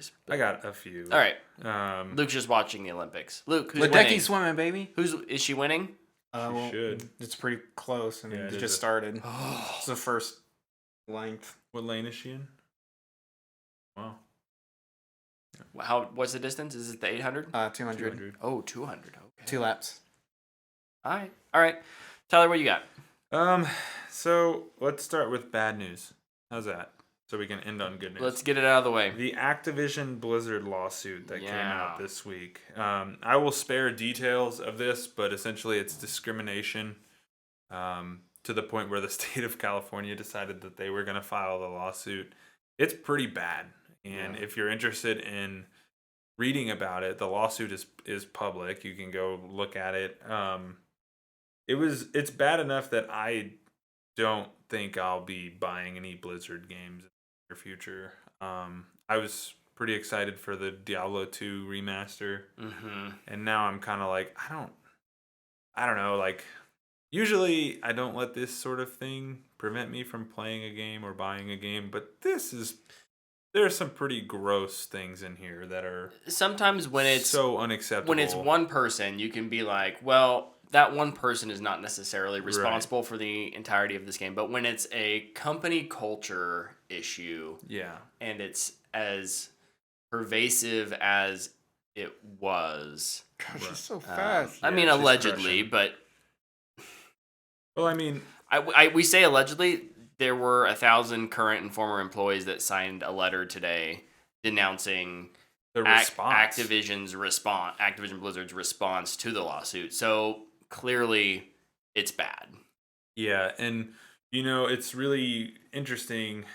stories. I got a few. All right. Luke's just watching the Olympics. Luke, who's winning? Ledecky's swimming, baby. Is she winning? Should. It's pretty close. I mean, Yeah, it just started. It's the first length. What lane is she in? Wow. What's the distance? Is it the 800? 200. Oh, 200. Okay. 2 laps. All right. Tyler, what you got? So let's start with bad news. How's that? So we can end on good news. Let's get it out of the way. The Activision Blizzard lawsuit that came out this week. I will spare details of this, but essentially it's discrimination to the point where the state of California decided that they were going to file the lawsuit. It's pretty bad. And if you're interested in reading about it, the lawsuit is public. You can go look at it. It's bad enough that I don't think I'll be buying any Blizzard games in the near future. I was pretty excited for the Diablo 2 remaster, and now I'm kind of like, I don't know. Like, usually I don't let this sort of thing prevent me from playing a game or buying a game, but there are some pretty gross things in here that are sometimes when it's so unacceptable. When it's one person, you can be like, well, that one person is not necessarily responsible for the entirety of this game. But when it's a company culture issue, and it's as pervasive as it was. Gosh, she's so fast. I mean, allegedly, but well, I mean, we say allegedly. There were 1,000 current and former employees that signed a letter today denouncing the response. Activision Blizzard's response to the lawsuit. So clearly, it's bad. Yeah, and it's really interesting.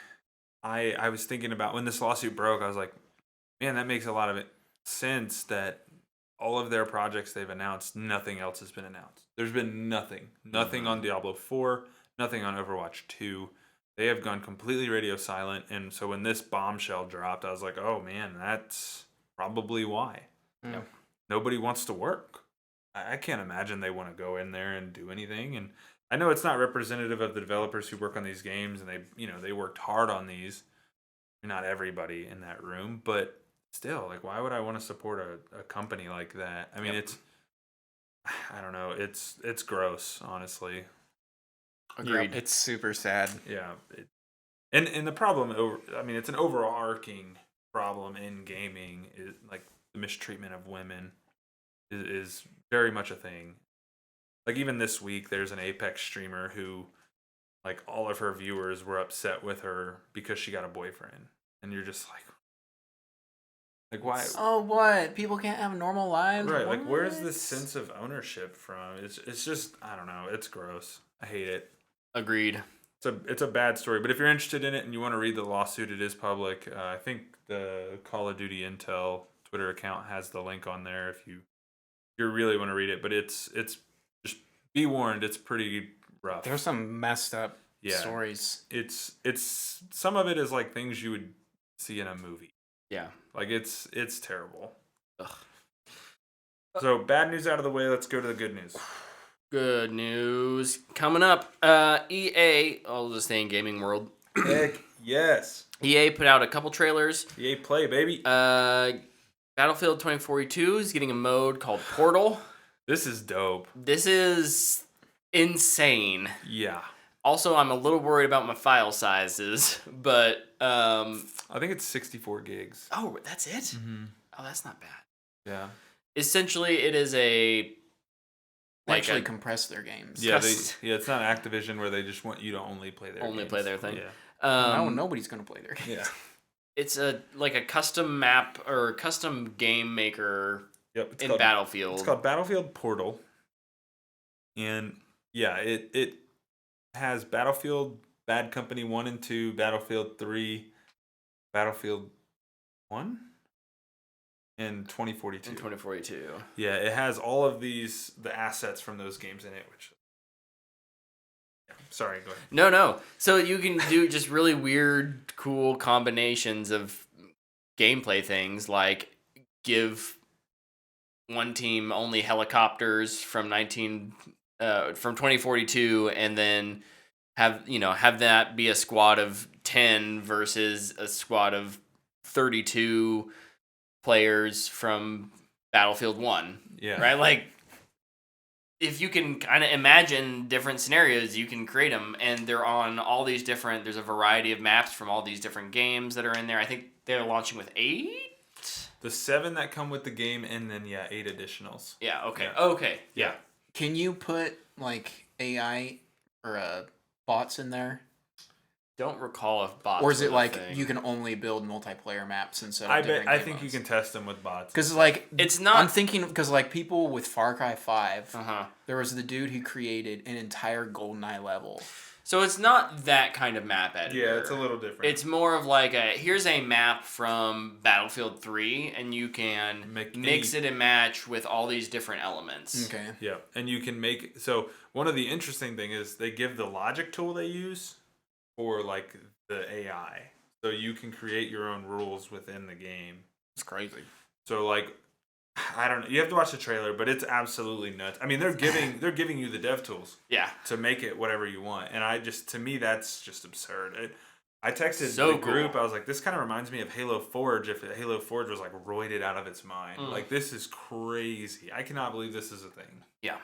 I was thinking about when this lawsuit broke. I was like, man, that makes a lot of sense that all of their projects they've announced, nothing else has been announced. There's been nothing on Diablo 4. Nothing on Overwatch 2. They have gone completely radio silent. And so when this bombshell dropped, I was like, oh, man, that's probably why. Nobody wants to work. I can't imagine they want to go in there and do anything. And I know it's not representative of the developers who work on these games. And they worked hard on these. Not everybody in that room. But still, like, why would I want to support a company like that? I mean, I don't know. It's gross, honestly. Agreed. It's super sad. Yeah. And the problem, it's an overarching problem in gaming. Like, the mistreatment of women is very much a thing. Like, even this week, there's an Apex streamer who, like, all of her viewers were upset with her because she got a boyfriend. And you're just like, why? Oh, what? People can't have normal lives? Right. What? Like, where's this sense of ownership from? It's just, I don't know. It's gross. I hate it. Agreed. It's a bad story, but if you're interested in it and you want to read the lawsuit, it is public. I think the Call of Duty Intel Twitter account has the link on there if you really want to read it. But it's just be warned, it's pretty rough. There's some messed up stories. It's some of it is like things you would see in a movie. Yeah, like it's terrible. Ugh. So bad news out of the way. Let's go to the good news. Good news coming up. EA, I'll just stay in gaming world. Heck yes. EA put out a couple trailers. EA Play, baby. Battlefield 2042 is getting a mode called Portal. This is dope. This is insane. Yeah. Also, I'm a little worried about my file sizes, but I think it's 64 gigs. Oh, that's it? Mm-hmm. Oh, that's not bad. Yeah. Essentially, it is a actually compress their games. Yeah, it's not Activision where they just want you to only play their games. Play their thing. Yeah. Nobody's gonna play their games. Yeah. It's a custom map or custom game maker in Battlefield. It's called Battlefield Portal. And yeah, it has Battlefield Bad Company 1 and 2, Battlefield 3, Battlefield 1? In 2042. In 2042. Yeah, it has all of the assets from those games in it, which... Yeah, sorry, go ahead. No. So you can do just really weird, cool combinations of gameplay things, like give one team only helicopters from 2042, and then have that be a squad of 10 versus a squad of 32 players from Battlefield 1. Yeah. Right? Like, if you can kind of imagine different scenarios, you can create them, and they're on all these different, there's a variety of maps from all these different games that are in there. I think they're launching with 8? The 7 that come with the game, and then, 8 additionals. Yeah, okay. Yeah. Okay, yeah. Can you put, like, AI or bots in there? Don't recall if bots. Or is it like you can only build multiplayer maps instead of different I game think modes? you can test them with bots. Because like it's not. I'm thinking because like people with Far Cry 5, Uh-huh. there was the dude who created an entire GoldenEye level. So it's not that kind of map editor. Yeah, it's a little different. It's more of like here's a map from Battlefield 3, and you can mix it and match with all these different elements. Okay. Yeah, and you can make so one of the interesting thing is they give the logic tool they use for like the AI, so you can create your own rules within the game. It's crazy. So like, I don't know. You have to watch the trailer, but it's absolutely nuts. I mean, they're giving you the dev tools. Yeah. To make it whatever you want, and to me that's just absurd. I texted the group. Cool. I was like, this kind of reminds me of Halo Forge. If Halo Forge was like roided out of its mind, like this is crazy. I cannot believe this is a thing. Yeah.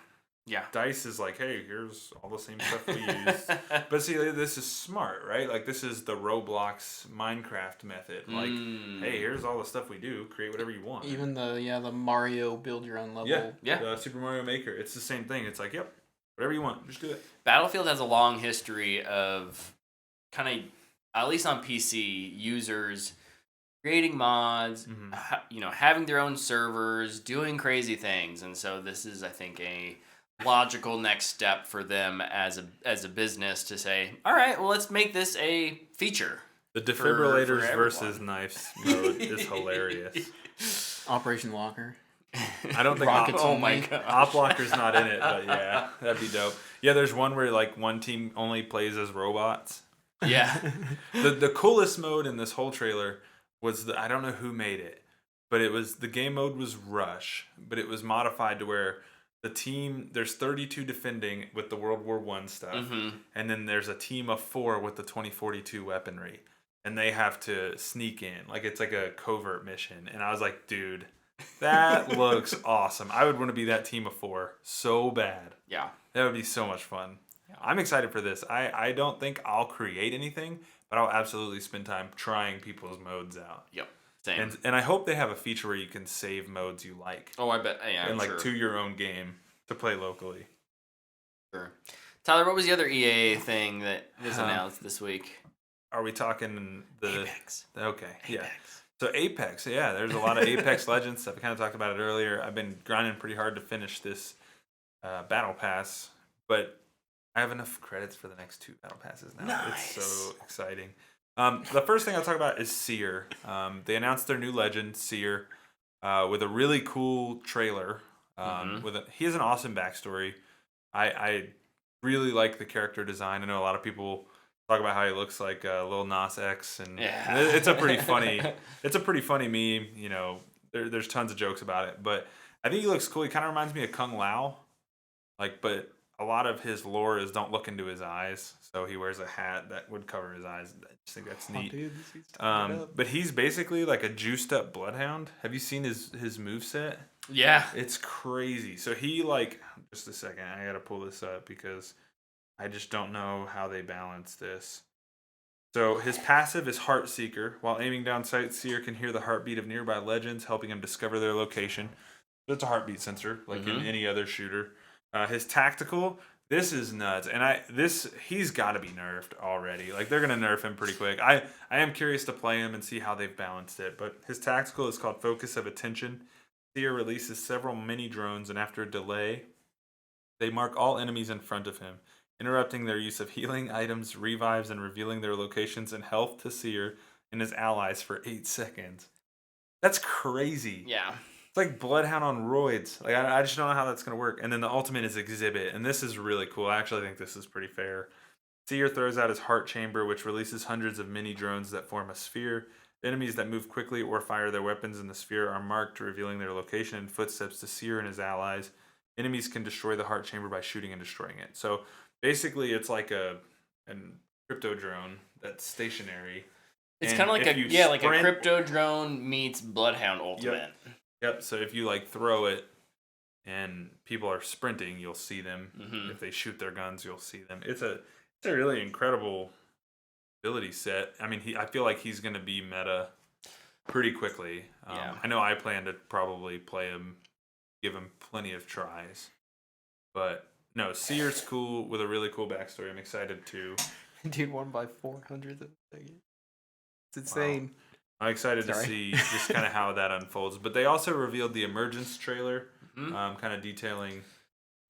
Yeah. DICE is like, hey, here's all the same stuff we use. But see, this is smart, right? Like, this is the Roblox Minecraft method. Like, hey, here's all the stuff we do. Create whatever you want. Even the Mario build your own level. Yeah. The Super Mario Maker. It's the same thing. It's like, yep, whatever you want. Just do it. Battlefield has a long history of kind of, at least on PC, users creating mods, having their own servers, doing crazy things. And so this is, I think, a logical next step for them as a business to say, all right, well, let's make this a feature. The defibrillators versus knives mode is hilarious. Operation Locker. I don't think oh my god, Op Locker's not in it, but yeah, that'd be dope. Yeah, there's one where like one team only plays as robots. Yeah. The coolest mode in this whole trailer was I don't know who made it, but the game mode was Rush, but it was modified to where the team, there's 32 defending with the World War I stuff, and then there's a team of 4 with the 2042 weaponry, and they have to sneak in. Like, it's like a covert mission. And I was like, dude, that looks awesome. I would want to be that team of 4 so bad. Yeah. That would be so much fun. Yeah. I'm excited for this. I don't think I'll create anything, but I'll absolutely spend time trying people's modes out. Yep. Same. And I hope they have a feature where you can save modes you like. Oh, I bet. Yeah, and like to your own game to play locally. Sure. Tyler, what was the other EA thing that was announced this week? Are we talking the Apex? Okay, Apex. Yeah. So Apex, yeah, there's a lot of Apex Legends stuff. I kind of talked about it earlier. I've been grinding pretty hard to finish this Battle Pass, but I have enough credits for the next 2 Battle Passes now. Nice. It's so exciting. The first thing I'll talk about is Seer. They announced their new legend, Seer, with a really cool trailer. He has an awesome backstory. I really like the character design. I know a lot of people talk about how he looks like Lil Nas X, and it's a pretty funny meme. You know, there's tons of jokes about it, but I think he looks cool. He kind of reminds me of Kung Lao, but a lot of his lore is don't look into his eyes, so he wears a hat that would cover his eyes. I just think that's neat. Dude, but he's basically like a juiced up bloodhound. Have you seen his moveset? Yeah. It's crazy. So he just a second, I gotta pull this up because I just don't know how they balance this. So his passive is Heart Seeker. While aiming down sights, Seer can hear the heartbeat of nearby legends, helping him discover their location. So it's a heartbeat sensor, like in any other shooter. His tactical, this is nuts, and he's got to be nerfed already. Like, they're gonna nerf him pretty quick. I am curious to play him and see how they've balanced it. But his tactical is called Focus of Attention. Seer releases several mini drones, and after a delay, they mark all enemies in front of him, interrupting their use of healing items, revives, and revealing their locations and health to Seer and his allies for 8 seconds. That's crazy. Yeah. It's like Bloodhound on roids. Like, I just don't know how that's going to work. And then the ultimate is Exhibit, and this is really cool. I actually think this is pretty fair. Seer throws out his Heart Chamber, which releases hundreds of mini drones that form a sphere. Enemies that move quickly or fire their weapons in the sphere are marked, revealing their location and footsteps to Seer and his allies. Enemies can destroy the Heart Chamber by shooting and destroying it. So basically, it's like a crypto drone that's stationary. It's kind of like like a crypto drone meets Bloodhound Ultimate. Yep. So if you like throw it and people are sprinting, you'll see them. Mm-hmm. If they shoot their guns, you'll see them. It's a really incredible ability set. I mean, I feel like he's going to be meta pretty quickly. I know I plan to probably play him, give him plenty of tries. But no, Seer's cool with a really cool backstory. I'm excited to. Dude, 1/400th of a second. It's insane. Wow. I'm excited to see just kind of how that unfolds. But they also revealed the Emergence trailer, kind of detailing,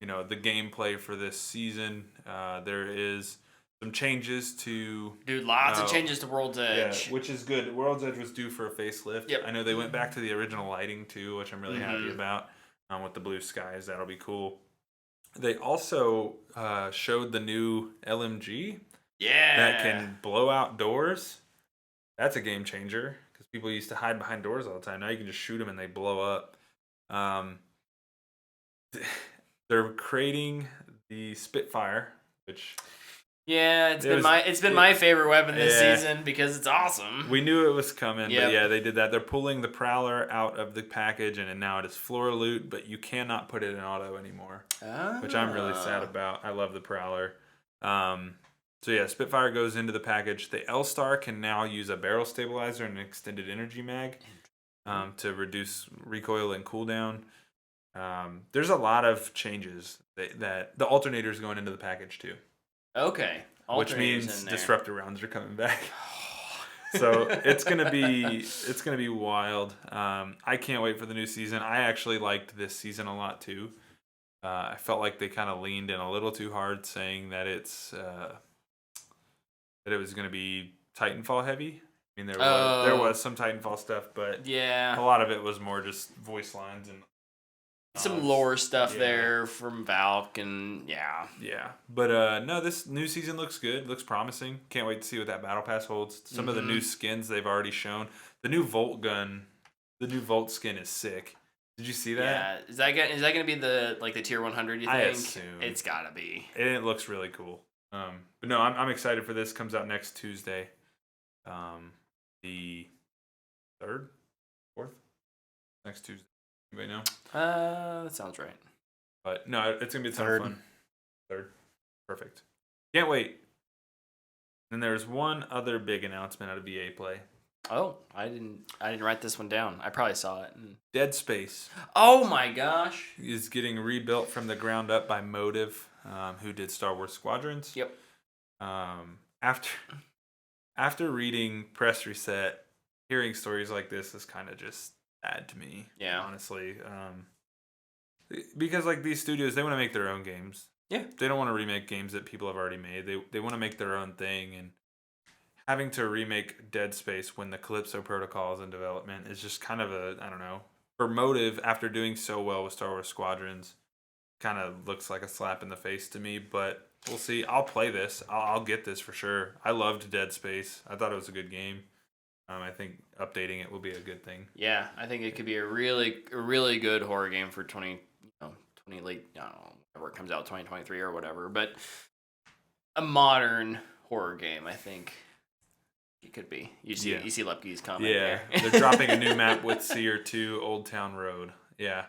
the gameplay for this season. There is some changes to... Dude, lots of changes to World's Edge. Yeah, which is good. World's Edge was due for a facelift. Yep. I know they went back to the original lighting, too, which I'm really happy about. With the blue skies, that'll be cool. They also showed the new LMG. Yeah. That can blow out doors. That's a game changer because people used to hide behind doors all the time. Now you can just shoot them and they blow up. They're creating the Spitfire, which it's been my favorite weapon this season because it's awesome. We knew it was coming, but they did that. They're pulling the Prowler out of the package, and now it is floor loot, but you cannot put it in auto anymore, which I'm really sad about. I love the Prowler. Spitfire goes into the package. The L-Star can now use a barrel stabilizer and an extended energy mag to reduce recoil and cooldown. There's a lot of changes that the alternator's going into the package too. Okay. Which means disruptor rounds are coming back. So it's gonna be wild. I can't wait for the new season. I actually liked this season a lot too. I felt like they kind of leaned in a little too hard, saying that that it was going to be Titanfall heavy. I mean, there was some Titanfall stuff, but a lot of it was more just voice lines and some lore stuff there from Valk and But no, this new season looks good, looks promising. Can't wait to see what that battle pass holds. Some of the new skins they've already shown. The new Volt gun, the new Volt skin is sick. Did you see that? Yeah, is that gonna be the tier 100? You think? I assume it's gotta be. And it looks really cool. But no, I'm excited for this. Comes out next Tuesday, the 3rd, 4th, next Tuesday. Anybody know? That sounds right. But no, it's gonna be a ton of fun. 3rd, perfect. Can't wait. Then there's one other big announcement out of EA Play. Oh, I didn't write this one down. I probably saw it. Dead Space. Oh my gosh! Is getting rebuilt from the ground up by Motive, who did Star Wars Squadrons. Yep. After reading Press Reset, hearing stories like this is kind of just sad to me. Yeah. Honestly, because these studios, they want to make their own games. Yeah. They don't want to remake games that people have already made. They want to make their own thing, and having to remake Dead Space when the Calypso Protocol is in development is just kind of I don't know. For Motive, after doing so well with Star Wars Squadrons, kind of looks like a slap in the face to me, but we'll see. I'll play this. I'll get this for sure. I loved Dead Space. I thought it was a good game. I think updating it will be a good thing. Yeah, I think it could be a really good horror game for 20 late, I don't know, whenever it comes out, 2023 or whatever, but a modern horror game, I think. It could be. You see Lepke's comment there. They're dropping a new map with Seer 2 Old Town Road. Yeah.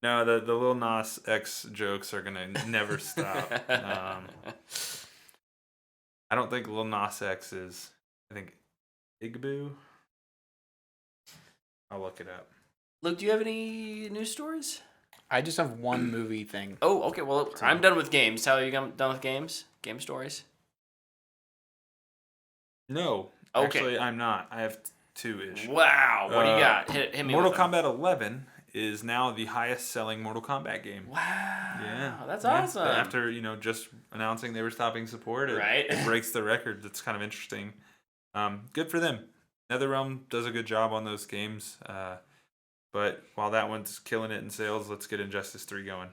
No, the Lil Nas X jokes are going to never stop. I don't think Lil Nas X is, I think, Igbo. I'll look it up. Luke, do you have any news stories? I just have one movie thing. Oh, okay. Well, I'm done with games. How are you done with games? Game stories? No. Okay. Actually, I'm not. I have 2-ish. Wow. What do you got? Hit me Mortal with Kombat 11 is now the highest-selling Mortal Kombat game. Wow. Yeah. That's awesome. After, just announcing they were stopping support, it breaks the record. That's kind of interesting. Good for them. NetherRealm does a good job on those games. But while that one's killing it in sales, let's get Injustice 3 going.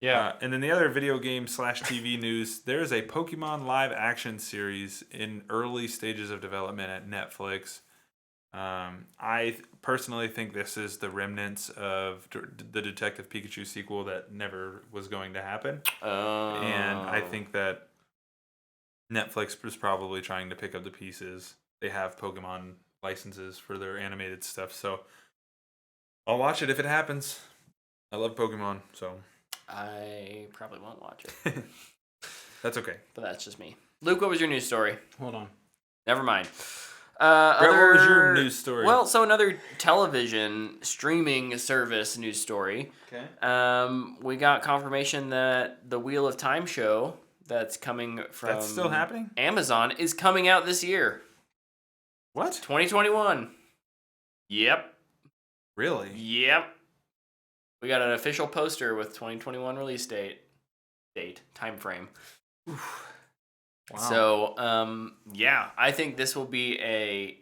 Yeah. And then the other video game / TV news, there is a Pokemon live action series in early stages of development at Netflix. I personally think this is the remnants of the Detective Pikachu sequel that never was going to happen. And I think that Netflix was probably trying to pick up the pieces. they have Pokemon licenses for their animated stuff. So I'll watch it if it happens. I love Pokemon, so I probably won't watch it. That's okay. But that's just me. Luke, what was your news story? Hold on. Never mind. Brett, what was your news story? Well, so another television streaming service news story. Okay. We got confirmation that the Wheel of Time show that's coming from That's still happening? Amazon is coming out this year. What? 2021. Yep. Really? Yep. We got an official poster with 2021 release time frame. Wow. So, yeah, I think this will be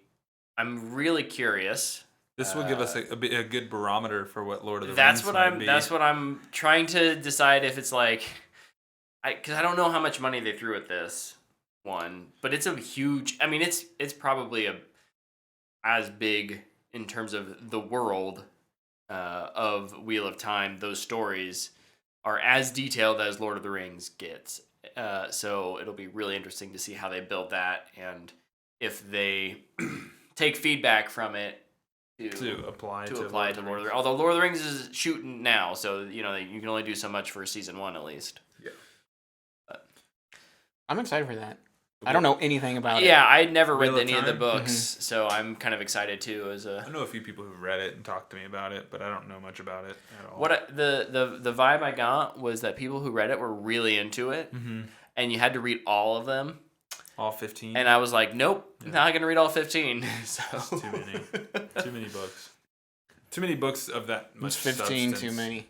I'm really curious. This will give us a good barometer for what Lord of the Rings might be. That's what I'm trying to decide if it's like, because I don't know how much money they threw at this one, but it's a huge. I mean, it's probably as big in terms of the world of Wheel of Time. Those stories are as detailed as Lord of the Rings gets. So it'll be really interesting to see how they build that and if they take feedback from it to apply to Lord of the Rings. Although Lord of the Rings is shooting now, so you can only do so much for season 1 at least. Yeah. But I'm excited for that. I don't know anything about it. Yeah, I'd never read any of the books, so I'm kind of excited too. I know a few people who've read it and talked to me about it, but I don't know much about it at all. The vibe I got was that people who read it were really into it, and you had to read all of them. All 15? And I was like, nope, not going to read all 15. So. That's too many. Too many books. Too many books of that much 15 substance. too many.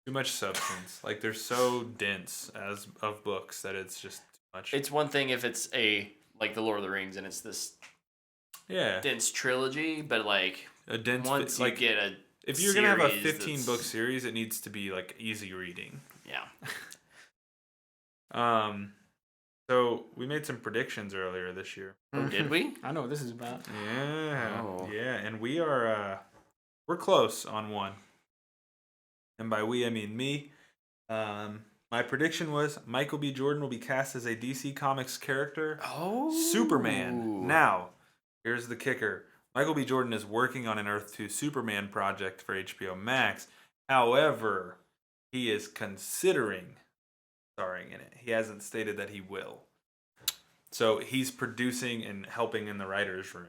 Too much substance. Like, they're so dense of books that it's just too much. It's one thing if it's like the Lord of the Rings and it's this dense trilogy, but like a dense once you get a if you're gonna have a 15-book series, it needs to be like easy reading. Yeah. So we made some predictions earlier this year. Oh, did we? I know what this is about. Yeah. Oh. Yeah, and we're close on one. And by we I mean me. My prediction was Michael B. Jordan will be cast as a DC Comics character. Oh. Superman. Now, here's the kicker. Michael B. Jordan is working on an Earth 2 Superman project for HBO Max. However, he is considering starring in it. He hasn't stated that he will. So he's producing and helping in the writer's room.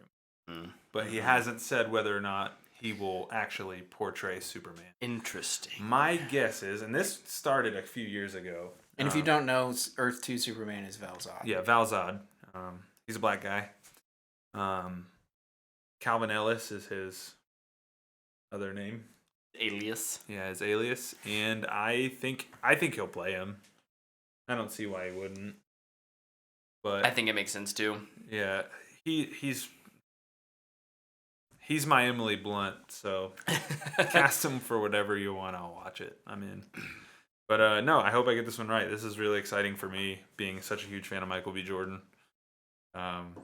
But he hasn't said whether or not he will actually portray Superman. Interesting. My guess is, and this started a few years ago. And if you don't know, Earth 2 Superman is Val-Zod. Yeah, Val-Zod. He's a black guy. Calvin Ellis is his other name. Alias. Yeah, his alias. And I think he'll play him. I don't see why he wouldn't. But I think it makes sense too. Yeah, he's my Emily Blunt, so cast him for whatever you want. I'll watch it. I'm in. But no, I hope I get this one right. This is really exciting for me, being such a huge fan of Michael B. Jordan. And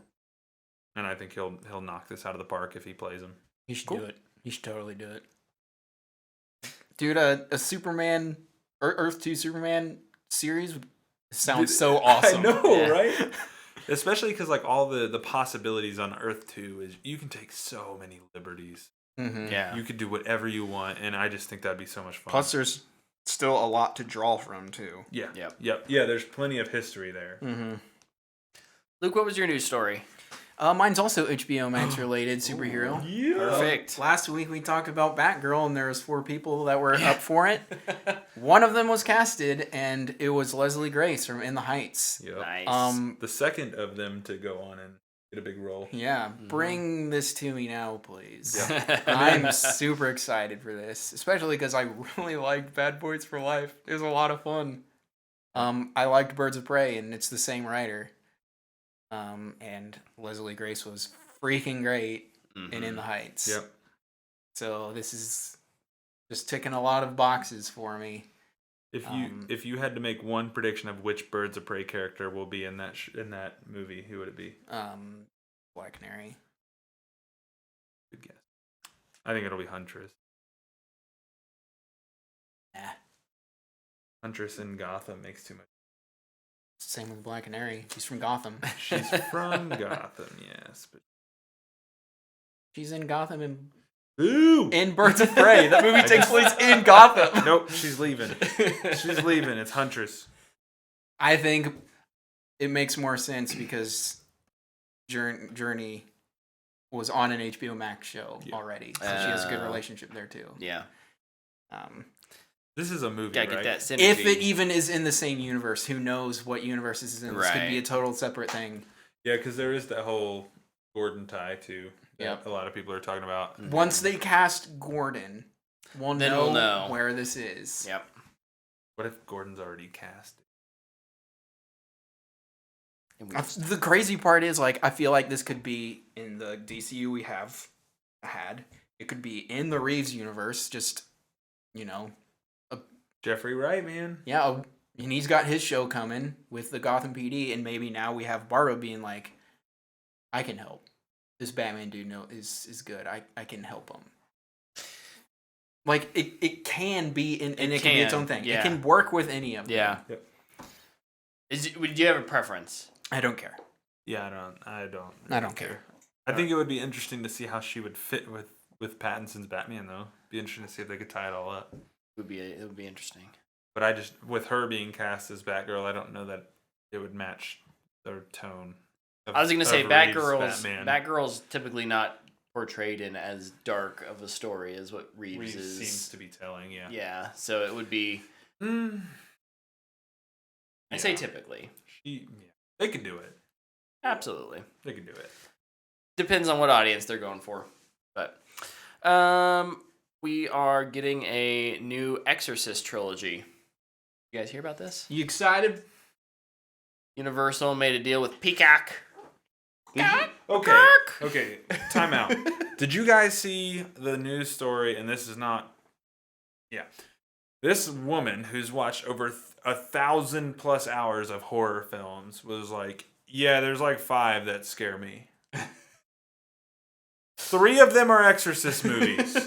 I think he'll knock this out of the park if he plays him. He should do it. He should totally do it. Dude, a Superman Earth 2 Superman series sounds so awesome. I know, right? Especially because like all the possibilities on Earth 2 is you can take so many liberties. Mm-hmm. Yeah, you could do whatever you want, and I just think that'd be so much fun. Plus, there's still a lot to draw from too. Yeah, yep. There's plenty of history there. Mm-hmm. Luke, what was your news story? Mine's also HBO Max related superhero. Yeah. Perfect. Last week we talked about Batgirl, and there was 4 people that were up for it. One of them was casted, and it was Leslie Grace from In the Heights. Yep. Nice. The second of them to go on and get a big role. Yeah, bring this to me now, please. Yeah. I'm super excited for this, especially because I really liked Bad Boys for Life. It was a lot of fun. I liked Birds of Prey, and it's the same writer. And Leslie Grace was freaking great in the Heights. Yep. So this is just ticking a lot of boxes for me. If you had to make one prediction of which Birds of Prey character will be in that movie, who would it be? Black Canary. Good guess. I think it'll be Huntress. Yeah. Huntress in Gotham makes too much. Same with Black Canary. She's from Gotham. She's from Gotham, yes. But she's in Gotham and Boo! in Birds of Prey. That movie takes place in Gotham. Nope, she's leaving. She's leaving. It's Huntress. I think it makes more sense because Journey was on an HBO Max show already. So she has a good relationship there too. Yeah. This is a movie, Gotta right? get that synergy. If it even is in the same universe, who knows what universe this is in? This could be a total separate thing. Yeah, because there is that whole Gordon tie too. Yep. A lot of people are talking about. Once they cast Gordon, we'll know where this is. Yep. What if Gordon's already cast? The crazy part is, like, I feel like this could be in the DCU we have had. It could be in the Reeves universe, just, you know. Jeffrey Wright, man. Yeah, and he's got his show coming with the Gotham PD, and maybe now we have Bardo being like, I can help. This Batman dude is good. I can help him. Like, it can be, and it can be its own thing. Yeah. It can work with any of them. Yeah. Yep. Would you have a preference? I don't care. Yeah, I don't care. I think it would be interesting to see how she would fit with Pattinson's Batman, though. Be interesting to see if they could tie it all up. It would be interesting. But with her being cast as Batgirl, I don't know that it would match their tone. I was gonna say Batgirl's typically not portrayed in as dark of a story as what Reeves seems to be telling. Yeah. Yeah. So it would be. I say typically. They can do it. Absolutely. They can do it. Depends on what audience they're going for. But we are getting a new Exorcist trilogy. You guys hear about this? You excited? Universal made a deal with Peacock. Okay. Time out. Did you guys see the news story? And this is not... Yeah. This woman who's watched over 1,000+ hours of horror films was like, yeah, there's like 5 that scare me. 3 of them are Exorcist movies.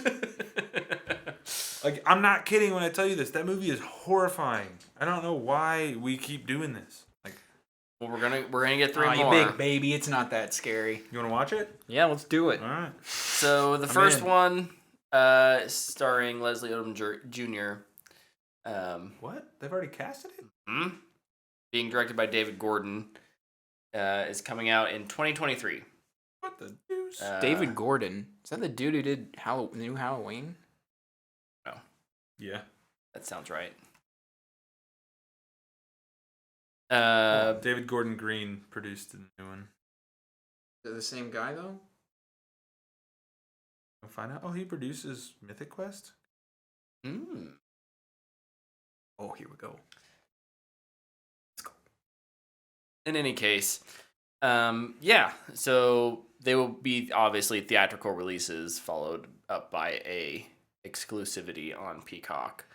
Like, I'm not kidding when I tell you this. That movie is horrifying. I don't know why we keep doing this. Like, well, we're gonna get 3 more. You big baby, it's not that scary. You want to watch it? Yeah, let's do it. All right. So the first one, starring Leslie Odom Jr. What? They've already casted it? Being directed by David Gordon, is coming out in 2023. What the deuce? David Gordon. Is that the dude who did New Halloween? No. Yeah. That sounds right. David Gordon Green produced the new one. Is it the same guy, though? I'll find out. Oh, he produces Mythic Quest? Oh, here we go. Let's go. In any case, yeah. So they will be obviously theatrical releases followed up by a exclusivity on Peacock.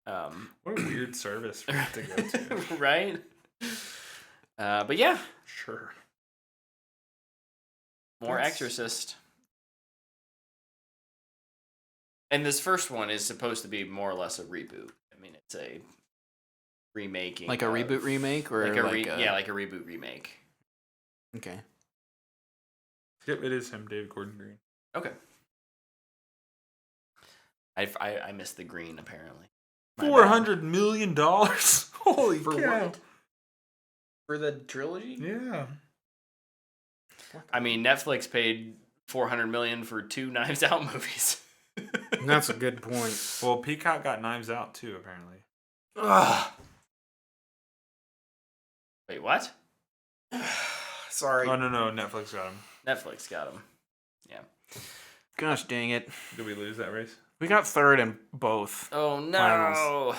What a weird service for it to go to. Right? But yeah. Sure. More Exorcist. And this first one is supposed to be more or less a reboot. I mean, it's a remaking. Like a reboot remake? Or like a reboot remake. Okay. Yep, it is him, David Gordon Green. Okay. I missed the green, apparently. $400 million? Holy For cow. what? For the trilogy? Yeah. I mean, Netflix paid $400 million for 2 Knives Out movies. That's a good point. Well, Peacock got Knives Out too, apparently. Ugh. Wait, what? Sorry. Oh, no, Netflix got him. Netflix got them. Yeah. Gosh dang it. Did we lose that race? We got third in both. Oh, no. Finals.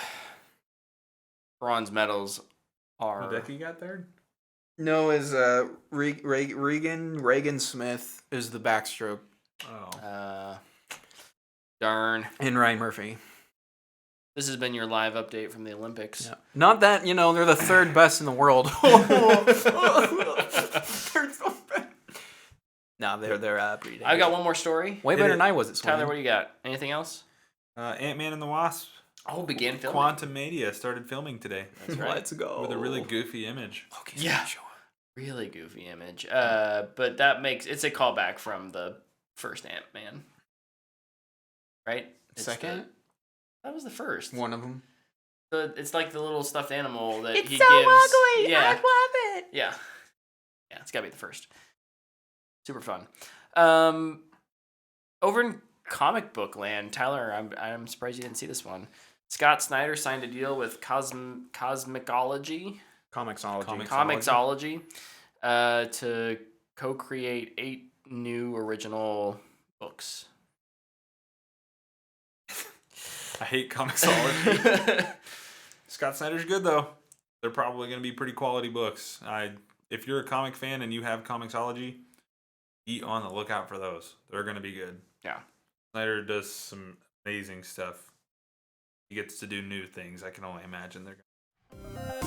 Bronze medals are... Hideki got third? No, is Reagan Smith is the backstroke. Oh. Darn. And Ryan Murphy. This has been your live update from the Olympics. Yeah. Not that, they're the third best in the world. No, they're pretty I got one more story. Way better than I was at swimming. Tyler, what do you got? Anything else? Ant-Man and the Wasp. Oh, began filming. Quantum Media started filming today. That's right. Let's go. With a really goofy image. Yeah. Really goofy image. But that it's a callback from the first Ant-Man. Right? Second? That was the first. One of them. It's like the little stuffed animal that it's he so gives. ugly. Yeah. I love it. Yeah. Yeah, it's got to be the first. Super fun. Over in comic book land, Tyler, I'm surprised you didn't see this one. Scott Snyder signed a deal with Cosmicology. Comicsology. To co-create 8 new original books. I hate Comicsology. Scott Snyder's good though. They're probably going to be pretty quality books. If you're a comic fan and you have Comicsology, be on the lookout for those. They're going to be good. Yeah. Snyder does some amazing stuff. He gets to do new things. I can only imagine they're going to.